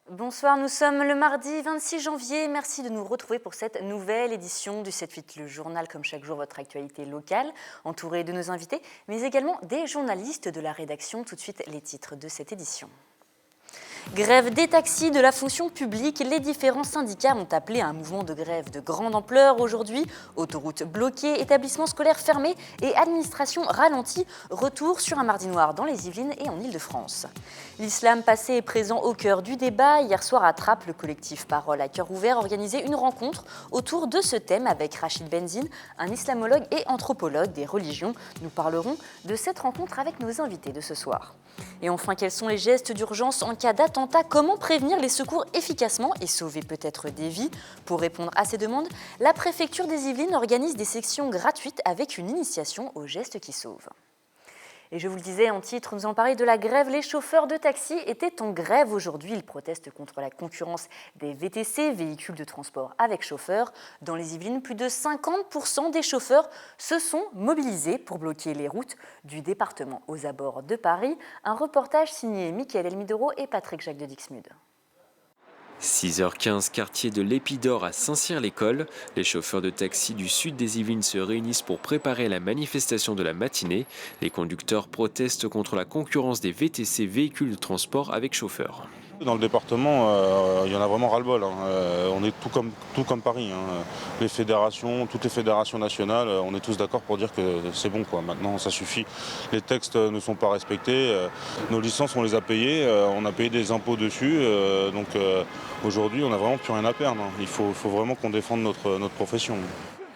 Bonsoir, nous sommes le mardi 26 janvier. Merci de nous retrouver pour cette nouvelle édition du 7-8, le journal, comme chaque jour, votre actualité locale, entourée de nos invités, mais également des journalistes de la rédaction. Tout de suite, les titres de cette édition. Grève des taxis de la fonction publique, les différents syndicats ont appelé à un mouvement de grève de grande ampleur aujourd'hui. Autoroutes bloquées, établissements scolaires fermés et administration ralentie. Retour sur un mardi noir dans les Yvelines et en Île-de-France. L'islam passé est présent au cœur du débat. Hier soir à Trappes, le collectif Parole à cœur ouvert organisait une rencontre autour de ce thème avec Rachid Benzine, un islamologue et anthropologue des religions. Nous parlerons de cette rencontre avec nos invités de ce soir. Et enfin, quels sont les gestes d'urgence en cas d'attentat? Comment prévenir les secours efficacement et sauver peut-être des vies? Pour répondre à ces demandes, la préfecture des Yvelines organise des sections gratuites avec une initiation aux gestes qui sauvent. Et je vous le disais en titre, nous allons parler de la grève. Les chauffeurs de taxi étaient en grève aujourd'hui. Ils protestent contre la concurrence des VTC, véhicules de transport avec chauffeur. Dans les Yvelines, plus de 50% des chauffeurs se sont mobilisés pour bloquer les routes du département aux abords de Paris. Un reportage signé Mickaël Elmidoro et Patrick Jacques de Dixmude. 6h15, quartier de l'Épidore à Saint-Cyr-l'École. Les chauffeurs de taxi du sud des Yvelines se réunissent pour préparer la manifestation de la matinée. Les conducteurs protestent contre la concurrence des VTC, véhicules de transport avec chauffeur. Dans le département, il y en a vraiment ras-le-bol. On est tout comme Paris. Les fédérations, toutes les fédérations nationales, on est tous d'accord pour dire que c'est bon, quoi. Maintenant, ça suffit. Les textes ne sont pas respectés. Nos licences, on les a payées. On a payé des impôts dessus. Donc aujourd'hui, on n'a vraiment plus rien à perdre. Il faut vraiment qu'on défende notre profession.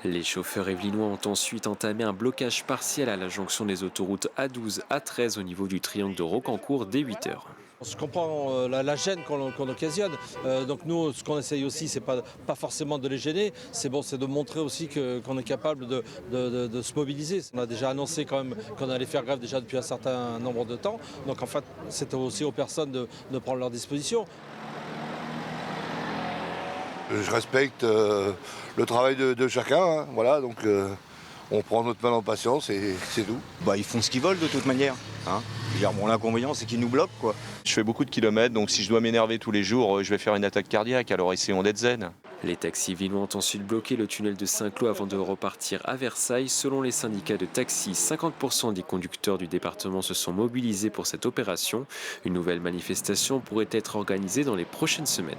Les chauffeurs yvelinois ont ensuite entamé un blocage partiel à la jonction des autoroutes A12, A13 au niveau du triangle de Rocancourt dès 8h. Je comprends la gêne qu'on occasionne. Donc nous, ce qu'on essaye aussi, c'est pas forcément de les gêner, c'est de montrer aussi qu'on est capable de se mobiliser. On a déjà annoncé quand même qu'on allait faire grève déjà depuis un certain nombre de temps. Donc en fait, c'est aussi aux personnes de prendre leurs dispositions. Je respecte le travail de chacun, voilà, donc on prend notre mal en patience et c'est tout. Ils font ce qu'ils veulent de toute manière. L'inconvénient, c'est qu'ils nous bloquent, quoi. Je fais beaucoup de kilomètres, donc si je dois m'énerver tous les jours, je vais faire une attaque cardiaque, alors essayons d'être zen. Les taxis yvelinois ont ensuite bloqué le tunnel de Saint-Cloud avant de repartir à Versailles. Selon les syndicats de taxis, 50% des conducteurs du département se sont mobilisés pour cette opération. Une nouvelle manifestation pourrait être organisée dans les prochaines semaines.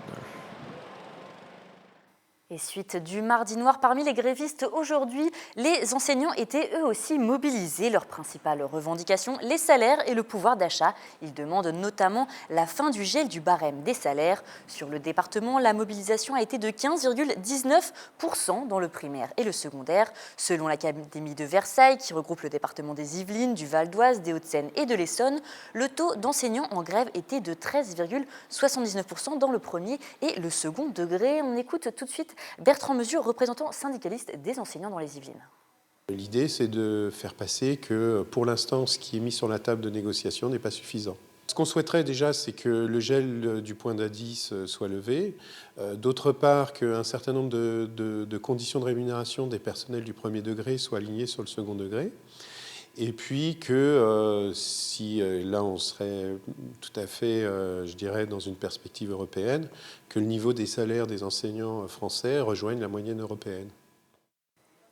Et suite du mardi noir, parmi les grévistes aujourd'hui, les enseignants étaient eux aussi mobilisés. Leur principale revendication, les salaires et le pouvoir d'achat. Ils demandent notamment la fin du gel du barème des salaires. Sur le département, la mobilisation a été de 15,19% dans le primaire et le secondaire. Selon l'Académie de Versailles, qui regroupe le département des Yvelines, du Val d'Oise, des Hauts-de-Seine et de l'Essonne, le taux d'enseignants en grève était de 13,79% dans le premier et le second degré. On écoute tout de suite Bertrand Mesure, représentant syndicaliste des enseignants dans les Yvelines. L'idée, c'est de faire passer que, pour l'instant, ce qui est mis sur la table de négociation n'est pas suffisant. Ce qu'on souhaiterait déjà, c'est que le gel du point d'indice soit levé. D'autre part, qu'un certain nombre de conditions de rémunération des personnels du premier degré soient alignées sur le second degré. Et puis que si là on serait tout à fait, je dirais, dans une perspective européenne, que le niveau des salaires des enseignants français rejoigne la moyenne européenne.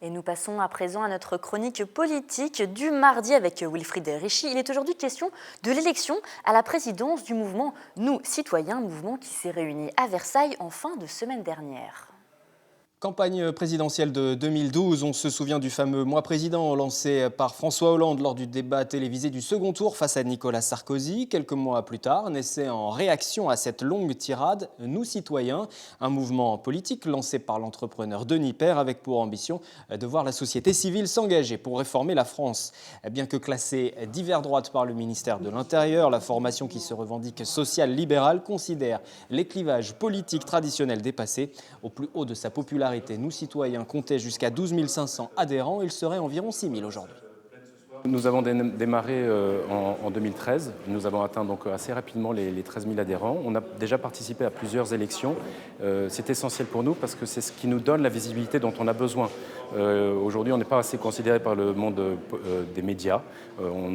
Et nous passons à présent à notre chronique politique du mardi avec Wilfried Richy. Il est aujourd'hui question de l'élection à la présidence du mouvement Nous Citoyens, mouvement qui s'est réuni à Versailles en fin de semaine dernière. Campagne présidentielle de 2012, on se souvient du fameux mois président lancé par François Hollande lors du débat télévisé du second tour face à Nicolas Sarkozy. Quelques mois plus tard, naissait en réaction à cette longue tirade Nous Citoyens, un mouvement politique lancé par l'entrepreneur Denis Père avec pour ambition de voir la société civile s'engager pour réformer la France. Bien que classée d'hiver droite par le ministère de l'Intérieur, la formation qui se revendique sociale-libérale considère les clivages politiques traditionnels dépassés. Au plus haut de sa popularité, Nous Citoyens comptait jusqu'à 12 500 adhérents. Il serait environ 6 000 aujourd'hui. Nous avons démarré en 2013. Nous avons atteint donc assez rapidement les 13 000 adhérents. On a déjà participé à plusieurs élections. C'est essentiel pour nous parce que c'est ce qui nous donne la visibilité dont on a besoin. Aujourd'hui, on n'est pas assez considéré par le monde des médias. On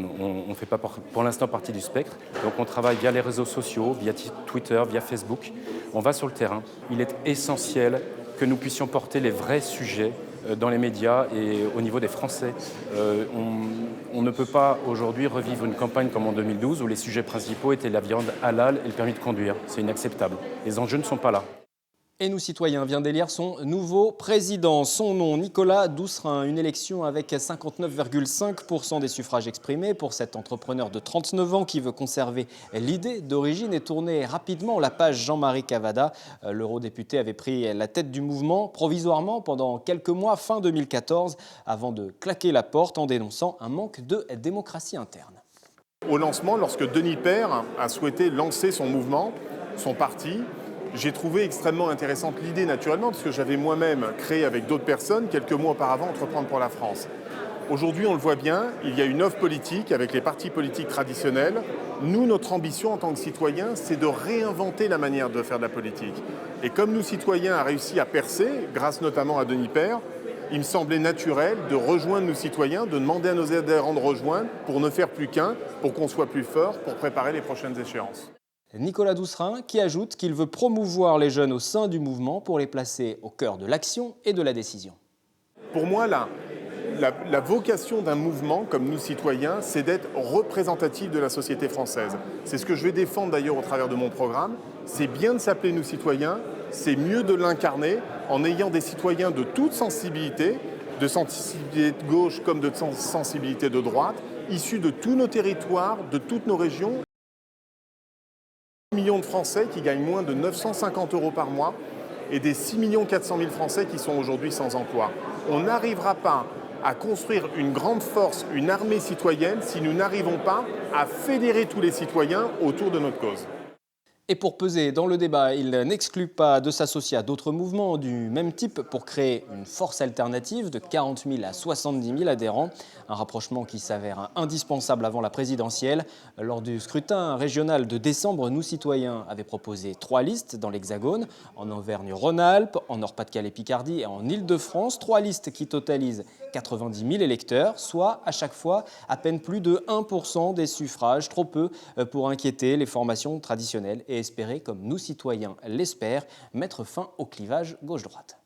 ne fait pas pour l'instant partie du spectre. Donc on travaille via les réseaux sociaux, via Twitter, via Facebook. On va sur le terrain. Il est essentiel que nous puissions porter les vrais sujets dans les médias et au niveau des Français. On ne peut pas aujourd'hui revivre une campagne comme en 2012 où les sujets principaux étaient la viande halal et le permis de conduire. C'est inacceptable. Les enjeux ne sont pas là. Et Nous Citoyens vient d'élire son nouveau président. Son nom, Nicolas Doucerin. Une élection avec 59,5% des suffrages exprimés pour cet entrepreneur de 39 ans qui veut conserver l'idée d'origine et tourner rapidement la page Jean-Marie Cavada. L'eurodéputé avait pris la tête du mouvement provisoirement pendant quelques mois, fin 2014, avant de claquer la porte en dénonçant un manque de démocratie interne. Au lancement, lorsque Denis Père a souhaité lancer son mouvement, son parti, j'ai trouvé extrêmement intéressante l'idée naturellement parce que j'avais moi-même créé avec d'autres personnes quelques mois auparavant Entreprendre pour la France. Aujourd'hui, on le voit bien, il y a une offre politique avec les partis politiques traditionnels. Nous, notre ambition en tant que citoyens, c'est de réinventer la manière de faire de la politique. Et comme Nous Citoyens a réussi à percer, grâce notamment à Denis Père, il me semblait naturel de rejoindre Nous Citoyens, de demander à nos adhérents de rejoindre pour ne faire plus qu'un, pour qu'on soit plus fort, pour préparer les prochaines échéances. Nicolas Doucerin qui ajoute qu'il veut promouvoir les jeunes au sein du mouvement pour les placer au cœur de l'action et de la décision. Pour moi, la vocation d'un mouvement comme Nous Citoyens, c'est d'être représentatif de la société française. C'est ce que je vais défendre d'ailleurs au travers de mon programme. C'est bien de s'appeler Nous Citoyens, c'est mieux de l'incarner en ayant des citoyens de toute sensibilité, de sensibilité de gauche comme de sensibilité de droite, issus de tous nos territoires, de toutes nos régions. Millions de Français qui gagnent moins de 950 € par mois et des 6 400 000 Français qui sont aujourd'hui sans emploi. On n'arrivera pas à construire une grande force, une armée citoyenne, si nous n'arrivons pas à fédérer tous les citoyens autour de notre cause. Et pour peser dans le débat, il n'exclut pas de s'associer à d'autres mouvements du même type pour créer une force alternative de 40 000 à 70 000 adhérents. Un rapprochement qui s'avère indispensable avant la présidentielle. Lors du scrutin régional de décembre, Nous Citoyens avait proposé 3 listes dans l'Hexagone, en Auvergne-Rhône-Alpes, en Nord-Pas-de-Calais-Picardie et en Île-de-France. 3 listes qui totalisent 90 000 électeurs, soit à chaque fois à peine plus de 1% des suffrages, trop peu pour inquiéter les formations traditionnelles et espérer, comme Nous Citoyens l'espèrent, mettre fin au clivage gauche-droite.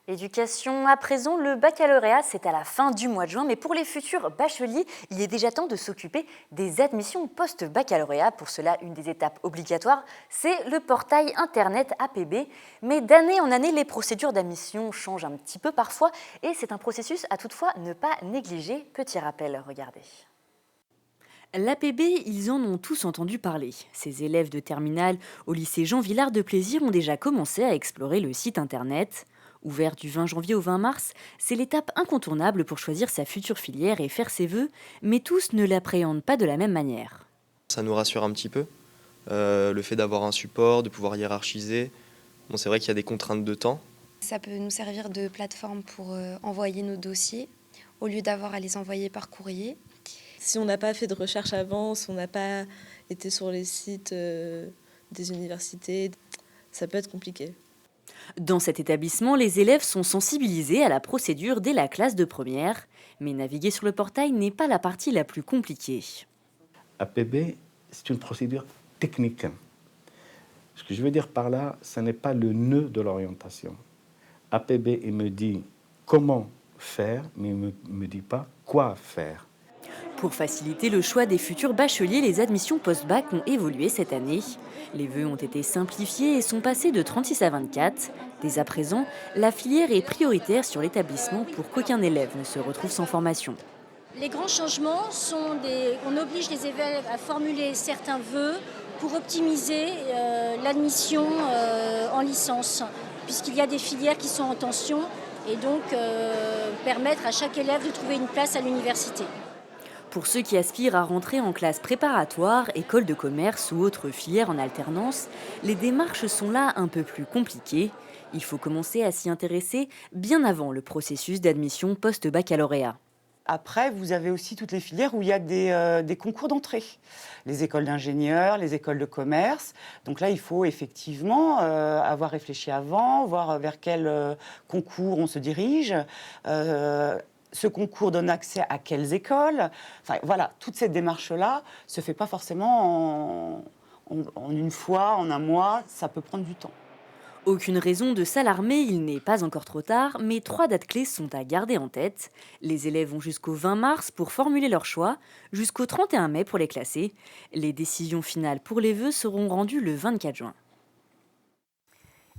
Éducation, à présent, le baccalauréat, c'est à la fin du mois de juin, mais pour les futurs bacheliers, il est déjà temps de s'occuper des admissions post-baccalauréat. Pour cela, une des étapes obligatoires, c'est le portail Internet APB. Mais d'année en année, les procédures d'admission changent un petit peu parfois, et c'est un processus à toutefois ne pas négliger. Petit rappel, regardez. L'APB, ils en ont tous entendu parler. Ces élèves de terminale au lycée Jean Villard de Plaisir ont déjà commencé à explorer le site Internet. Ouvert du 20 janvier au 20 mars, c'est l'étape incontournable pour choisir sa future filière et faire ses vœux, mais tous ne l'appréhendent pas de la même manière. Ça nous rassure un petit peu, le fait d'avoir un support, de pouvoir hiérarchiser. Bon, c'est vrai qu'il y a des contraintes de temps. Ça peut nous servir de plateforme pour envoyer nos dossiers, au lieu d'avoir à les envoyer par courrier. Si on n'a pas fait de recherche avant, si on n'a pas été sur les sites des universités, ça peut être compliqué. Dans cet établissement, les élèves sont sensibilisés à la procédure dès la classe de première, mais naviguer sur le portail n'est pas la partie la plus compliquée. APB, c'est une procédure technique. Ce que je veux dire par là, ce n'est pas le nœud de l'orientation. APB, il me dit comment faire, mais il ne me dit pas quoi faire. Pour faciliter le choix des futurs bacheliers, les admissions post-bac ont évolué cette année. Les vœux ont été simplifiés et sont passés de 36 à 24. Dès à présent, la filière est prioritaire sur l'établissement pour qu'aucun élève ne se retrouve sans formation. Les grands changements sont on oblige les élèves à formuler certains vœux pour optimiser l'admission en licence, puisqu'il y a des filières qui sont en tension et donc permettre à chaque élève de trouver une place à l'université. Pour ceux qui aspirent à rentrer en classe préparatoire, école de commerce ou autre filière en alternance, les démarches sont là un peu plus compliquées. Il faut commencer à s'y intéresser bien avant le processus d'admission post-baccalauréat. Après, vous avez aussi toutes les filières où il y a des concours d'entrée. Les écoles d'ingénieurs, les écoles de commerce. Donc là, il faut effectivement avoir réfléchi avant, voir vers quel concours on se dirige. Ce concours donne accès à quelles écoles. Enfin, voilà, toute cette démarche-là ne se fait pas forcément en une fois, en un mois. Ça peut prendre du temps. Aucune raison de s'alarmer, il n'est pas encore trop tard, mais 3 dates clés sont à garder en tête. Les élèves ont jusqu'au 20 mars pour formuler leur choix, jusqu'au 31 mai pour les classer. Les décisions finales pour les vœux seront rendues le 24 juin.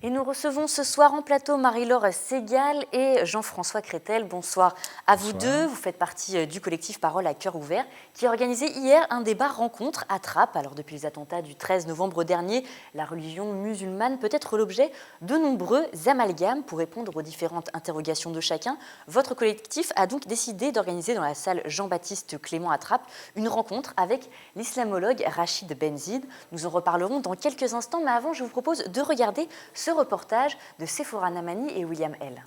Et nous recevons ce soir en plateau Marie-Laure Segal et Jean-François Crétel. Bonsoir à vous deux. Vous faites partie du collectif Parole à cœur ouvert qui a organisé hier un débat rencontre à Trappes. Alors depuis les attentats du 13 novembre dernier, la religion musulmane peut être l'objet de nombreux amalgames. Pour répondre aux différentes interrogations de chacun, votre collectif a donc décidé d'organiser dans la salle Jean-Baptiste Clément à Trappes une rencontre avec l'islamologue Rachid Benzid. Nous en reparlerons dans quelques instants, mais avant je vous propose de regarder ce reportage de Sephora Namani et William L.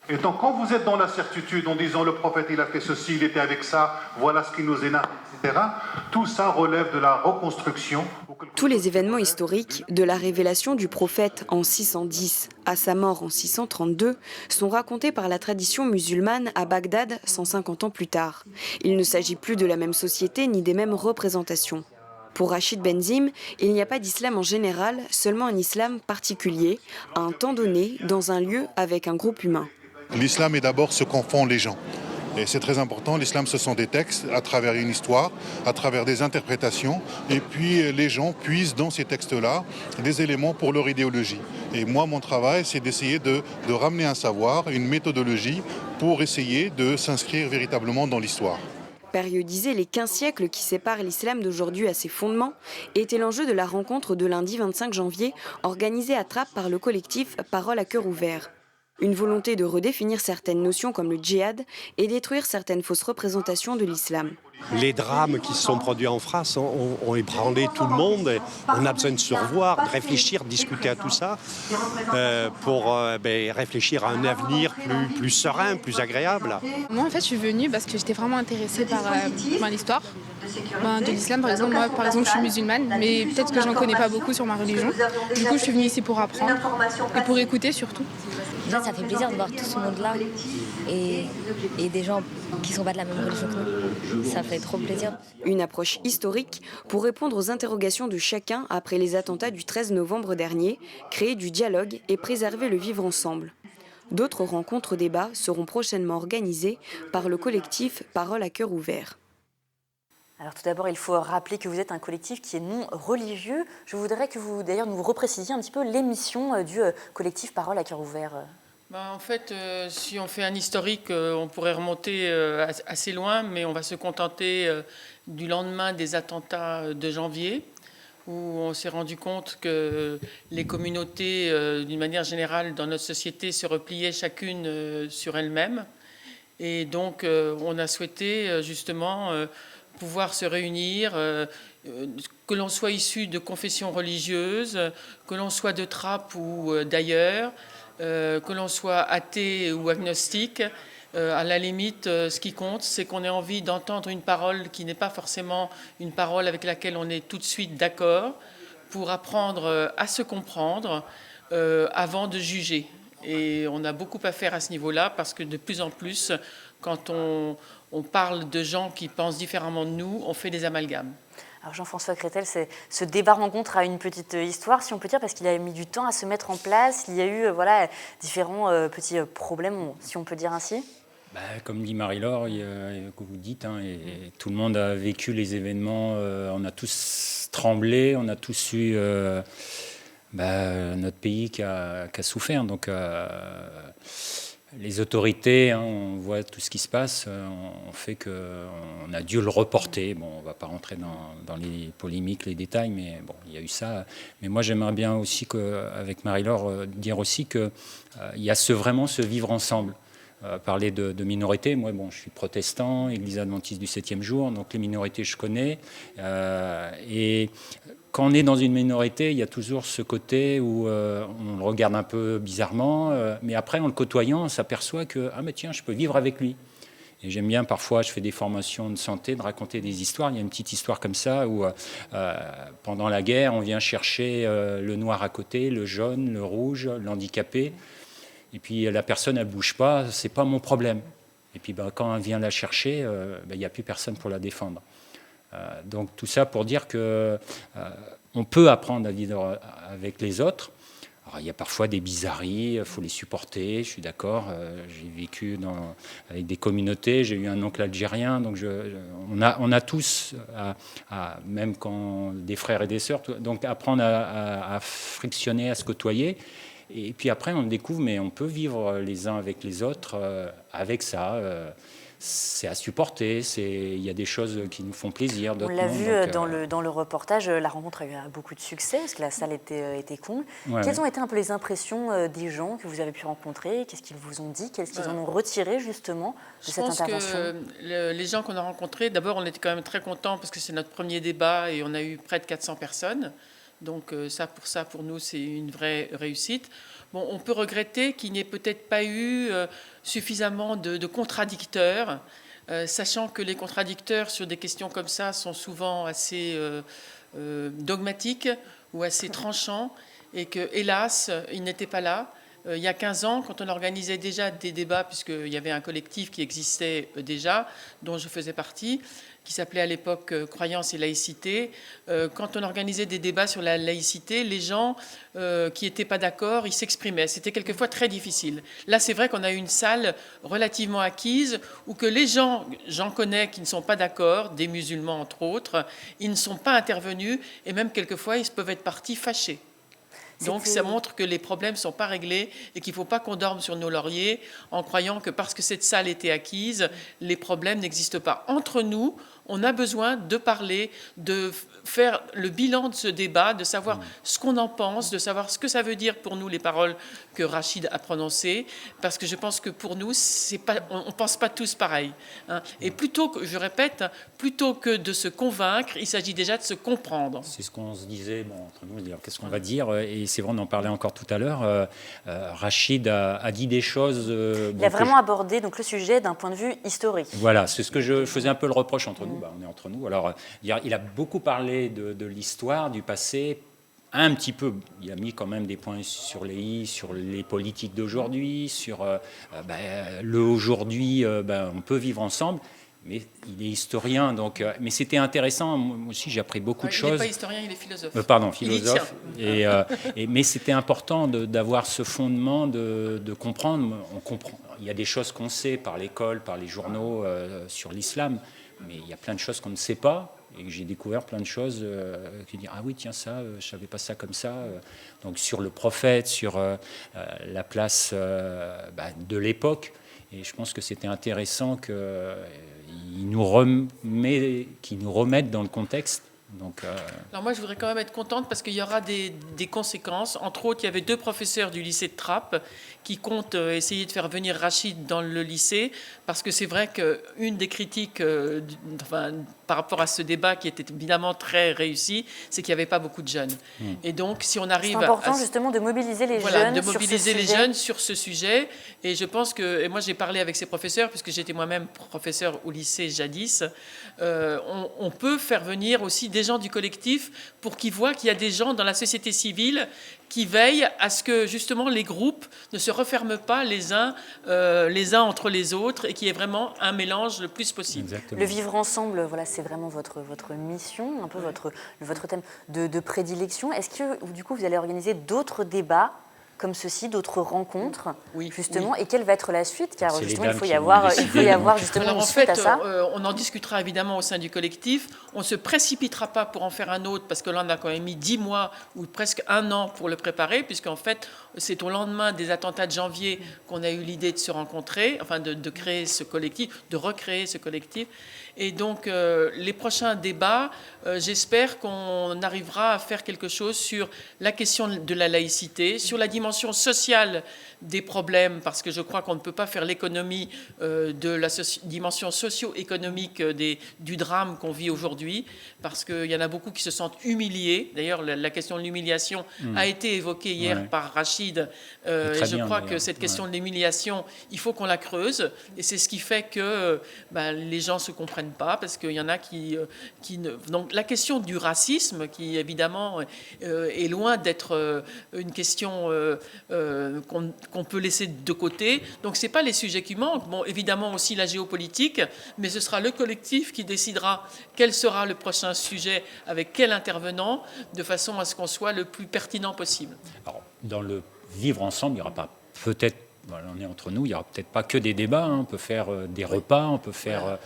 Et donc quand vous êtes dans la certitude en disant le prophète il a fait ceci, il était avec ça, voilà ce qui nous est narré, etc., tout ça relève de la reconstruction. Tous les événements historiques, de la révélation du prophète en 610 à sa mort en 632, sont racontés par la tradition musulmane à Bagdad 150 ans plus tard. Il ne s'agit plus de la même société ni des mêmes représentations. Pour Rachid Benzim, il n'y a pas d'islam en général, seulement un islam particulier, à un temps donné, dans un lieu avec un groupe humain. L'islam est d'abord ce qu'en font les gens. Et c'est très important, l'islam ce sont des textes à travers une histoire, à travers des interprétations, et puis les gens puisent dans ces textes-là des éléments pour leur idéologie. Et moi, mon travail, c'est d'essayer de ramener un savoir, une méthodologie, pour essayer de s'inscrire véritablement dans l'histoire. Périodiser les 15 siècles qui séparent l'islam d'aujourd'hui à ses fondements était l'enjeu de la rencontre de lundi 25 janvier organisée à Trappes par le collectif Parole à cœur ouvert. Une volonté de redéfinir certaines notions comme le djihad et détruire certaines fausses représentations de l'islam. Les drames qui se sont produits en France ont ébranlé tout le monde. On a besoin de se revoir, de réfléchir, de discuter à tout ça pour réfléchir à un avenir plus serein, plus agréable. Moi, en fait, je suis venue parce que j'étais vraiment intéressée par l'histoire de l'islam. Par exemple, moi, je suis musulmane, mais peut-être que j'en connais pas beaucoup sur ma religion. Du coup, je suis venue ici pour apprendre et pour écouter surtout. Déjà, ça fait plaisir de voir tout ce monde-là et des gens qui sont pas de la même religion que nous. Ça fait trop plaisir. Une approche historique pour répondre aux interrogations de chacun après les attentats du 13 novembre dernier, créer du dialogue et préserver le vivre ensemble. D'autres rencontres-débats seront prochainement organisées par le collectif Parole à cœur ouvert. Alors tout d'abord, il faut rappeler que vous êtes un collectif qui est non religieux. Je voudrais que vous, d'ailleurs, nous reprécisiez un petit peu les missions du collectif Parole à cœur ouvert. En fait, si on fait un historique, on pourrait remonter assez loin, mais on va se contenter du lendemain des attentats de janvier, où on s'est rendu compte que les communautés, d'une manière générale, dans notre société, se repliaient chacune sur elles-mêmes. Et donc, on a souhaité justement pouvoir se réunir, que l'on soit issu de confessions religieuses, que l'on soit de Trappes ou d'ailleurs, que l'on soit athée ou agnostique. À la limite, ce qui compte, c'est qu'on ait envie d'entendre une parole qui n'est pas forcément une parole avec laquelle on est tout de suite d'accord, pour apprendre à se comprendre avant de juger. Et on a beaucoup à faire à ce niveau-là, parce que de plus en plus, quand on parle de gens qui pensent différemment de nous, on fait des amalgames. Alors Jean-François Crétel, ce débat rencontre a une petite histoire, si on peut dire, parce qu'il a mis du temps à se mettre en place. Il y a eu différents petits problèmes, si on peut dire ainsi. Comme dit Marie-Laure, que vous dites, et tout le monde a vécu les événements, on a tous tremblé, on a tous eu notre pays qui a souffert. Donc les autorités, on voit tout ce qui se passe, on fait qu'on a dû le reporter. Bon, on ne va pas rentrer dans les polémiques, les détails, mais bon, il y a eu ça. Mais moi, j'aimerais bien aussi, avec Marie-Laure, dire aussi qu'il y a vraiment ce vivre ensemble. parler de minorités. Moi, bon, je suis protestant, Église adventiste du 7e jour, donc les minorités, je connais. Et quand on est dans une minorité, il y a toujours ce côté où on le regarde un peu bizarrement, mais après, en le côtoyant, on s'aperçoit que « Ah, mais tiens, je peux vivre avec lui ». Et j'aime bien, parfois, je fais des formations de santé, de raconter des histoires. Il y a une petite histoire comme ça où, pendant la guerre, on vient chercher le noir à côté, le jaune, le rouge, l'handicapé. Et puis la personne, elle ne bouge pas, ce n'est pas mon problème. Et puis quand elle vient la chercher, il n'y a plus personne pour la défendre. Donc tout ça pour dire qu'on peut apprendre à vivre avec les autres. Alors, il y a parfois des bizarreries, il faut les supporter, je suis d'accord. J'ai vécu avec des communautés, j'ai eu un oncle algérien, donc on a tous, même quand des frères et des sœurs, donc apprendre à frictionner, à se côtoyer. Et puis après, on découvre, mais on peut vivre les uns avec les autres avec ça. C'est à supporter, il y a des choses qui nous font plaisir. On l'a vu dans le reportage, la rencontre a eu beaucoup de succès, parce que la salle était comble. Ouais, Quelles ont été un peu les impressions des gens que vous avez pu rencontrer? Qu'est-ce qu'ils vous ont dit? Qu'est-ce qu'ils en ont retiré justement de cette intervention? Je pense que les gens qu'on a rencontrés, d'abord on était quand même très contents parce que c'est notre premier débat et on a eu près de 400 personnes. Donc pour nous, c'est une vraie réussite. Bon, on peut regretter qu'il n'y ait peut-être pas eu suffisamment de contradicteurs, sachant que les contradicteurs sur des questions comme ça sont souvent assez dogmatiques ou assez tranchants, et que, hélas, ils n'étaient pas là. Il y a 15 ans, quand on organisait déjà des débats, puisqu'il y avait un collectif qui existait déjà, dont je faisais partie, qui s'appelait à l'époque Croyance et laïcité. Quand on organisait des débats sur la laïcité, les gens qui n'étaient pas d'accord, ils s'exprimaient. C'était quelquefois très difficile. Là, c'est vrai qu'on a eu une salle relativement acquise où que les gens, j'en connais, qui ne sont pas d'accord, des musulmans entre autres, ils ne sont pas intervenus et même quelquefois, ils peuvent être partis fâchés. Donc ça montre que les problèmes ne sont pas réglés et qu'il ne faut pas qu'on dorme sur nos lauriers en croyant que parce que cette salle était acquise, les problèmes n'existent pas. Entre nous, on a besoin de parler, de faire le bilan de ce débat, de savoir ce qu'on en pense, de savoir ce que ça veut dire pour nous les paroles que Rachid a prononcées, parce que je pense que pour nous, on ne pense pas tous pareil. Hein. Et plutôt que, je répète, plutôt que de se convaincre, il s'agit déjà de se comprendre. C'est ce qu'on se disait entre nous, qu'est-ce qu'on va dire, et c'est vrai, on en parlait encore tout à l'heure. Rachid a dit des choses. Il a vraiment abordé donc, le sujet d'un point de vue historique. Voilà, c'est ce que je faisais un peu le reproche entre nous. On est entre nous. Alors, il a beaucoup parlé de l'histoire, du passé. Un petit peu, il a mis quand même des points sur les i, sur les politiques d'aujourd'hui, sur le aujourd'hui, on peut vivre ensemble. Mais il est historien, donc. Mais c'était intéressant. Moi aussi, j'ai appris beaucoup de choses. Il n'est pas historien, il est philosophe. Pardon, philosophe. Mais c'était important d'avoir ce fondement, de comprendre. On comprend. Il y a des choses qu'on sait par l'école, par les journaux sur l'islam, mais il y a plein de choses qu'on ne sait pas. Et j'ai découvert plein de choses qui disent ah oui tiens ça je savais pas ça comme ça donc sur le prophète, sur la place de l'époque. Et je pense que c'était intéressant qu'ils nous remettent dans le contexte. Donc, Alors moi, je voudrais quand même être contente parce qu'il y aura des conséquences. Entre autres, il y avait 2 professeurs du lycée de Trappes qui comptent essayer de faire venir Rachid dans le lycée, parce que c'est vrai qu'une des critiques par rapport à ce débat qui était évidemment très réussi, c'est qu'il n'y avait pas beaucoup de jeunes. Et donc, si on arrive c'est important justement de mobiliser les jeunes sur ce sujet. Et je pense que, et moi j'ai parlé avec ces professeurs, puisque j'étais moi-même professeur au lycée jadis, on peut faire venir aussi des gens du collectif pour qu'ils voient qu'il y a des gens dans la société civile qui veillent à ce que justement les groupes ne se referment pas les uns entre les autres et qu'il y ait vraiment un mélange le plus possible. Exactement. Le vivre ensemble, voilà, c'est vraiment votre mission, un peu votre thème de prédilection. Est-ce que du coup vous allez organiser d'autres débats comme ceci, d'autres rencontres, justement, et quelle va être la suite? Car justement, il faut y avoir justement une suite à ça. On en discutera évidemment au sein du collectif. On ne se précipitera pas pour en faire un autre, parce que là, on a quand même mis 10 mois ou presque 1 an pour le préparer, puisqu'en fait, c'est au lendemain des attentats de janvier qu'on a eu l'idée de se rencontrer, enfin de créer ce collectif, de recréer ce collectif. Et donc, les prochains débats, j'espère qu'on arrivera à faire quelque chose sur la question de la laïcité, sur la dimension sociale des problèmes, parce que je crois qu'on ne peut pas faire l'économie de la dimension socio-économique du drame qu'on vit aujourd'hui, parce qu'il y en a beaucoup qui se sentent humiliés. D'ailleurs, la question de l'humiliation a été évoquée hier par Rachid. Et je crois que cette question de l'humiliation, il faut qu'on la creuse. Et c'est ce qui fait que les gens ne se comprennent pas, parce qu'il y en a qui ne... Donc la question du racisme, qui évidemment est loin d'être une question qu'on peut laisser de côté. Donc ce n'est pas les sujets qui manquent. Bon, évidemment aussi la géopolitique, mais ce sera le collectif qui décidera quel sera le prochain sujet, avec quel intervenant, de façon à ce qu'on soit le plus pertinent possible. Alors, dans le vivre ensemble, il n'y aura pas peut-être... Voilà, on est entre nous, il n'y aura peut-être pas que des débats, hein. On peut faire des repas, on peut faire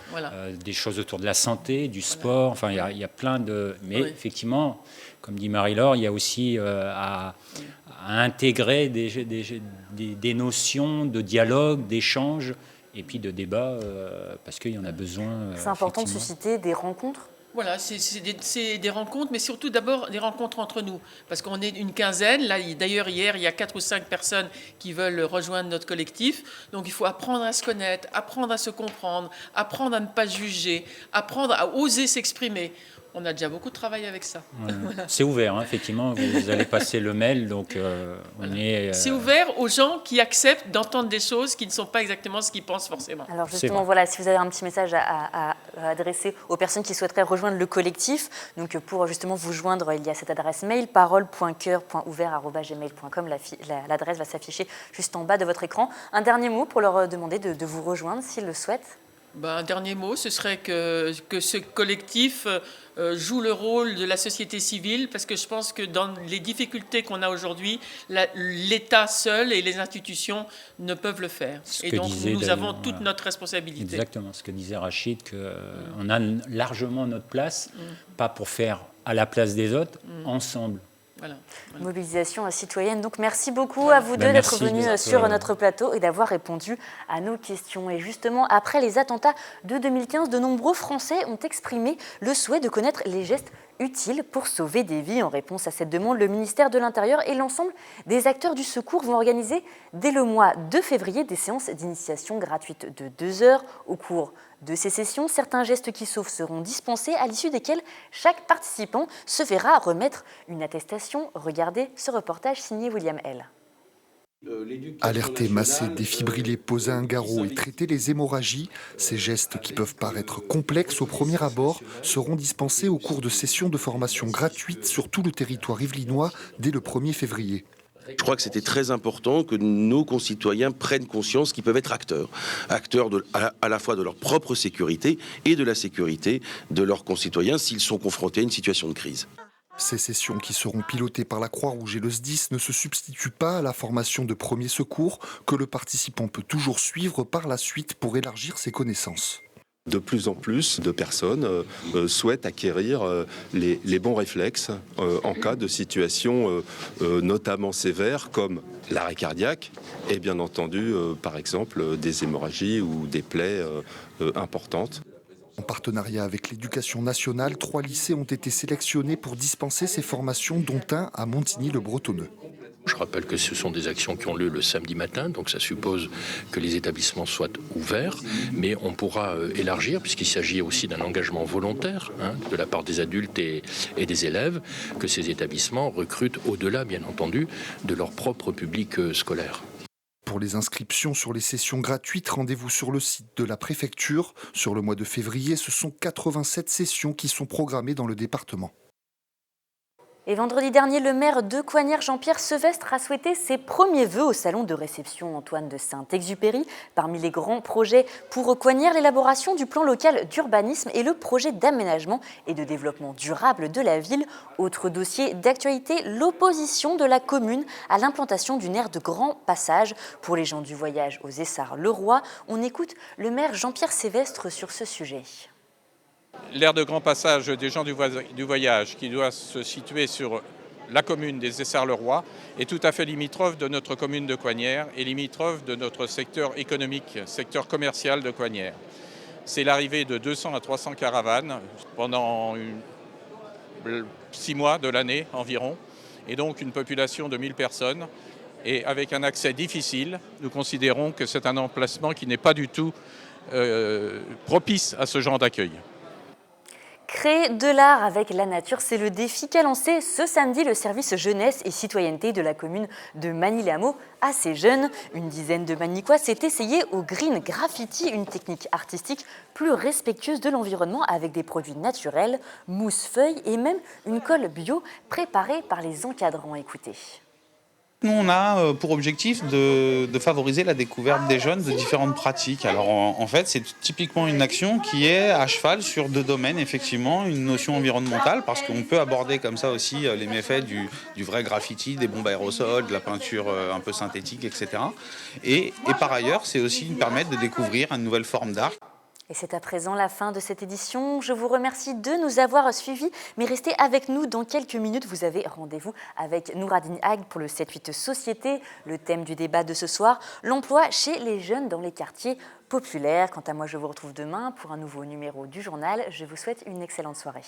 des choses autour de la santé, du sport, enfin il y a plein de... Mais effectivement, comme dit Marie-Laure, il y a aussi à intégrer des notions de dialogue, d'échange et puis de débat, parce qu'il y en a besoin. C'est important de susciter des rencontres. Voilà, c'est des rencontres, mais surtout d'abord des rencontres entre nous. Parce qu'on est une quinzaine. Là, d'ailleurs, hier, il y a 4 ou 5 personnes qui veulent rejoindre notre collectif. Donc, il faut apprendre à se connaître, apprendre à se comprendre, apprendre à ne pas juger, apprendre à oser s'exprimer. On a déjà beaucoup de travail avec ça. Ouais. Voilà. C'est ouvert, hein, effectivement. Vous allez passer le mail, donc on est... C'est ouvert aux gens qui acceptent d'entendre des choses qui ne sont pas exactement ce qu'ils pensent forcément. Alors justement, voilà, si vous avez un petit message à adresser aux personnes qui souhaiteraient rejoindre le collectif, donc pour justement vous joindre, il y a cette adresse mail parole.coeur.ouvert@gmail.com. L'adresse va s'afficher juste en bas de votre écran. Un dernier mot pour leur demander de vous rejoindre s'ils le souhaitent. Un dernier mot, ce serait que ce collectif joue le rôle de la société civile, parce que je pense que dans les difficultés qu'on a aujourd'hui, l'État seul et les institutions ne peuvent le faire. Et donc nous avons toute notre responsabilité. Exactement, ce que disait Rachid, qu'on a largement notre place, pas pour faire à la place des autres, ensemble. Voilà. Mobilisation citoyenne. Donc merci beaucoup à vous deux d'être venus sur notre plateau et d'avoir répondu à nos questions. Et justement, après les attentats de 2015, de nombreux Français ont exprimé le souhait de connaître les gestes utiles pour sauver des vies. En réponse à cette demande, le ministère de l'Intérieur et l'ensemble des acteurs du secours vont organiser dès le mois de février des séances d'initiation gratuites de 2 heures. Au cours de ces sessions, certains gestes qui sauvent seront dispensés, à l'issue desquels chaque participant se verra remettre une attestation. Regardez ce reportage signé William L. Alerter, masser, défibriller, poser un garrot et traiter les hémorragies, ces gestes qui peuvent paraître complexes au premier abord seront dispensés au cours de sessions de formation gratuites sur tout le territoire yvelinois dès le 1er février. Je crois que c'était très important que nos concitoyens prennent conscience qu'ils peuvent être acteurs à la fois de leur propre sécurité et de la sécurité de leurs concitoyens s'ils sont confrontés à une situation de crise. Ces sessions qui seront pilotées par la Croix-Rouge et le SDIS ne se substituent pas à la formation de premiers secours que le participant peut toujours suivre par la suite pour élargir ses connaissances. De plus en plus de personnes souhaitent acquérir les bons réflexes en cas de situation notamment sévère comme l'arrêt cardiaque et bien entendu par exemple des hémorragies ou des plaies importantes. En partenariat avec l'Éducation nationale, 3 lycées ont été sélectionnés pour dispenser ces formations, dont un à Montigny-le-Bretonneux. Je rappelle que ce sont des actions qui ont lieu le samedi matin, donc ça suppose que les établissements soient ouverts, mais on pourra élargir, puisqu'il s'agit aussi d'un engagement volontaire de la part des adultes et des élèves, que ces établissements recrutent au-delà, bien entendu, de leur propre public scolaire. Pour les inscriptions sur les sessions gratuites, rendez-vous sur le site de la préfecture. Sur le mois de février, ce sont 87 sessions qui sont programmées dans le département. Et vendredi dernier, le maire de Coignières, Jean-Pierre Sevestre, a souhaité ses premiers vœux au salon de réception Antoine de Saint-Exupéry. Parmi les grands projets pour Coignières, l'élaboration du plan local d'urbanisme et le projet d'aménagement et de développement durable de la ville. Autre dossier d'actualité, l'opposition de la commune à l'implantation d'une aire de grand passage pour les gens du voyage aux Essarts-le-Roi. On écoute le maire Jean-Pierre Sevestre sur ce sujet. L'aire de grand passage des gens du voyage, qui doit se situer sur la commune des Essarts-le-Roi, est tout à fait limitrophe de notre commune de Coignières et limitrophe de notre secteur économique, secteur commercial de Coignières. c'est l'arrivée de 200 à 300 caravanes pendant 6 mois de l'année environ, et donc une population de 1000 personnes. Et avec un accès difficile, nous considérons que c'est un emplacement qui n'est pas du tout propice à ce genre d'accueil. Créer de l'art avec la nature, c'est le défi qu'a lancé ce samedi le service jeunesse et citoyenneté de la commune de Magny-les-Hameaux à ces jeunes. Une dizaine de Magnicois s'est essayé au green graffiti, une technique artistique plus respectueuse de l'environnement avec des produits naturels, mousse, feuilles et même une colle bio préparée par les encadrants. Écoutez. Nous, on a pour objectif de favoriser la découverte des jeunes de différentes pratiques. Alors, en fait, c'est typiquement une action qui est à cheval sur 2 domaines, effectivement. Une notion environnementale, parce qu'on peut aborder comme ça aussi les méfaits du vrai graffiti, des bombes aérosols, de la peinture un peu synthétique, etc. Et par ailleurs, c'est aussi permettre de découvrir une nouvelle forme d'art. Et c'est à présent la fin de cette édition. Je vous remercie de nous avoir suivis, mais restez avec nous dans quelques minutes. Vous avez rendez-vous avec Nouradine Ag pour le 7-8 Société. Le thème du débat de ce soir, l'emploi chez les jeunes dans les quartiers populaires. Quant à moi, je vous retrouve demain pour un nouveau numéro du journal. Je vous souhaite une excellente soirée.